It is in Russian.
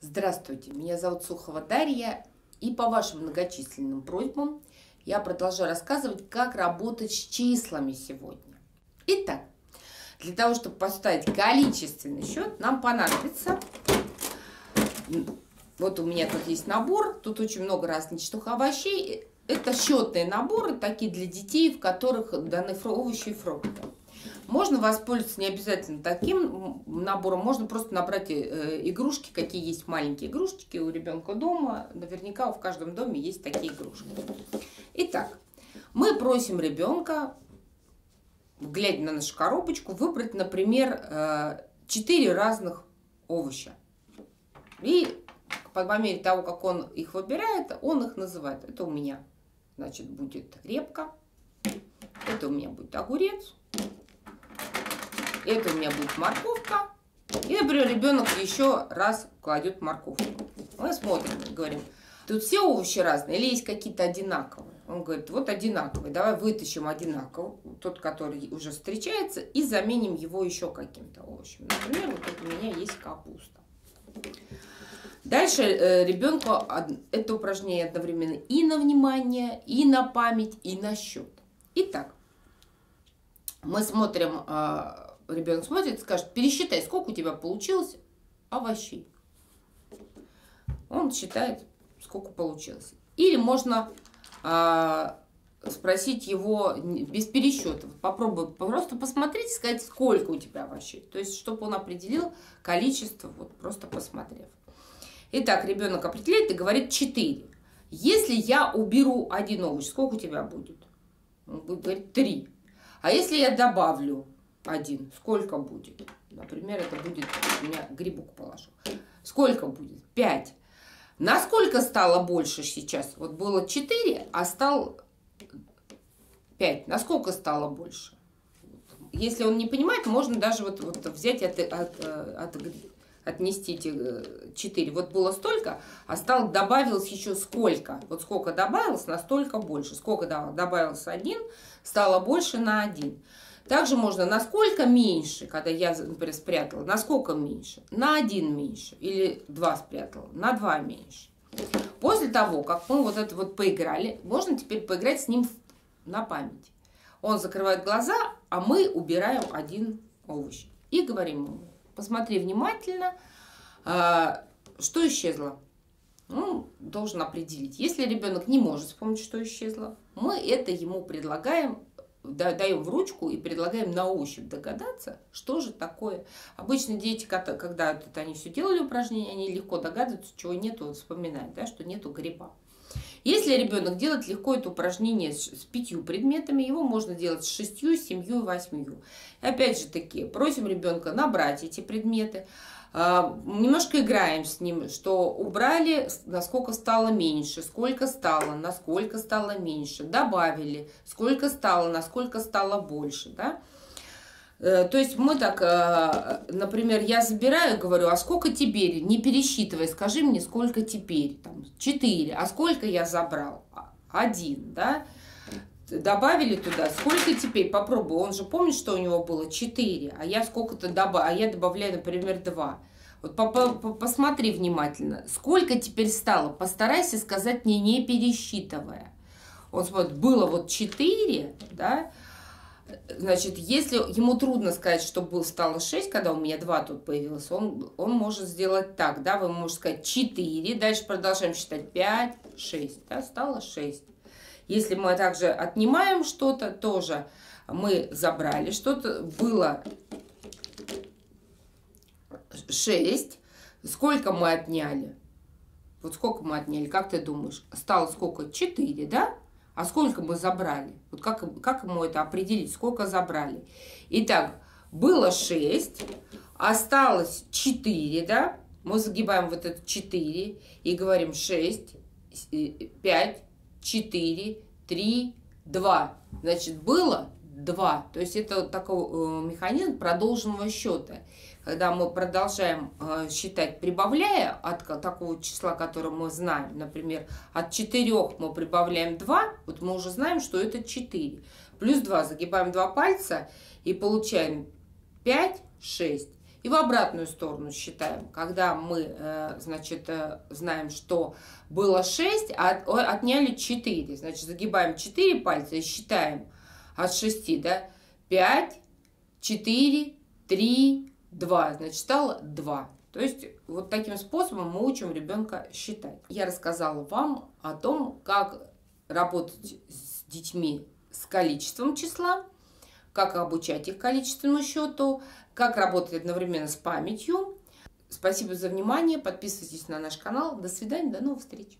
Здравствуйте, меня зовут Сухова Дарья, и по вашим многочисленным просьбам я продолжаю рассказывать, как работать с числами сегодня. Итак, для того, чтобы поставить количественный счет, нам понадобится, вот у меня тут есть набор, тут очень много различных овощей. Это счетные наборы, такие для детей, в которых даны овощи и фрукты. Можно воспользоваться не обязательно таким набором, можно просто набрать игрушки, какие есть маленькие игрушечки у ребенка дома. Наверняка в каждом доме есть такие игрушки. Итак, мы просим ребенка, глядя на нашу коробочку, выбрать, например, 4 разных овоща. И по мере того, как он их выбирает, он их называет. Это у меня, значит, будет репка, это у меня будет огурец. Это у меня будет морковка. И, например, ребенок еще раз кладет морковку. Мы смотрим, говорим, тут все овощи разные или есть какие-то одинаковые? Он говорит, вот одинаковые. Давай вытащим одинаковый, тот, который уже встречается, и заменим его еще каким-то овощем. Например, вот тут у меня есть капуста. Дальше ребенку это упражнение одновременно и на внимание, и на память, и на счет. Итак, мы смотрим... Ребенок смотрит и скажет, пересчитай, сколько у тебя получилось овощей. Он считает, сколько получилось. Или можно спросить его без пересчета. Попробуй просто посмотреть и сказать, сколько у тебя овощей. То есть, чтобы он определил количество, вот просто посмотрев. Итак, ребенок определяет и говорит 4. Если я уберу один овощ, сколько у тебя будет? Он будет говорить 3. А если я добавлю 1, сколько будет? Например, это будет, у меня грибок положил. Сколько будет? 5. Насколько стало больше сейчас? Вот было 4, а стал 5. Насколько стало больше? Если он не понимает, можно даже вот взять и отнести эти 4. Вот было столько, а добавилось еще сколько? Вот сколько добавилось, настолько больше. Сколько добавилось 1, стало больше на 1. Также можно насколько меньше, когда я, например, спрятала, насколько меньше? На 1 меньше. Или 2 спрятала, на 2 меньше. После того, как мы вот это вот поиграли, можно теперь поиграть с ним на память. Он закрывает глаза, а мы убираем один овощ. И говорим ему, посмотри внимательно, что исчезло. Он должен определить. Если ребенок не может вспомнить, что исчезло, мы это ему предлагаем, даем в ручку и предлагаем на ощупь догадаться, что же такое. Обычно дети, когда они все делали упражнения, они легко догадываются, чего нету, вспоминают, да, что нету гриба. Если ребенок делает легко это упражнение с 5 предметами, его можно делать с 6, 7 и 8. И опять же таки, просим ребенка набрать эти предметы, немножко играем с ним, что убрали, насколько стало меньше, сколько стало, насколько стало меньше, добавили, сколько стало, насколько стало больше, да? То есть мы так, например, я забираю, говорю, а сколько теперь, не пересчитывай, скажи мне, сколько теперь, там, 4, а сколько я забрал, 1, да? Добавили туда, сколько теперь, попробуй, он же помнит, что у него было 4, а я сколько-то добавляю, например, 2. Вот посмотри внимательно, сколько теперь стало, постарайся сказать мне, не пересчитывая. Он смотрит, было вот 4, да, значит, если ему трудно сказать, что стало 6, когда у меня 2 тут появилось, он может сделать так, да, вы можете сказать 4, дальше продолжаем считать 5, 6, да, стало 6. Если мы также отнимаем что-то, тоже мы забрали что-то, было 6, сколько мы отняли? Вот сколько мы отняли, как ты думаешь? Стало сколько? 4, да? А сколько мы забрали? Вот как ему это определить, сколько забрали? Итак, было 6, осталось 4, да? Мы загибаем вот это 4 и говорим 6, 5, 4, 3, 2. Значит, было 2. То есть это такой механизм продолженного счета. Когда мы продолжаем считать, прибавляя от такого числа, которое мы знаем, например, от 4 мы прибавляем 2, вот мы уже знаем, что это 4. Плюс 2, загибаем 2 пальца и получаем 5, 6. И в обратную сторону считаем. Когда мы, значит, знаем, что было 6, а отняли 4. Значит, загибаем 4 пальца и считаем от 6, да? 5, 4, 3, 2. Значит, стало 2. То есть, вот таким способом мы учим ребенка считать. Я рассказала вам о том, как работать с детьми с количеством числа, как обучать их количественному счету, как работать одновременно с памятью. Спасибо за внимание. Подписывайтесь на наш канал. До свидания, до новых встреч.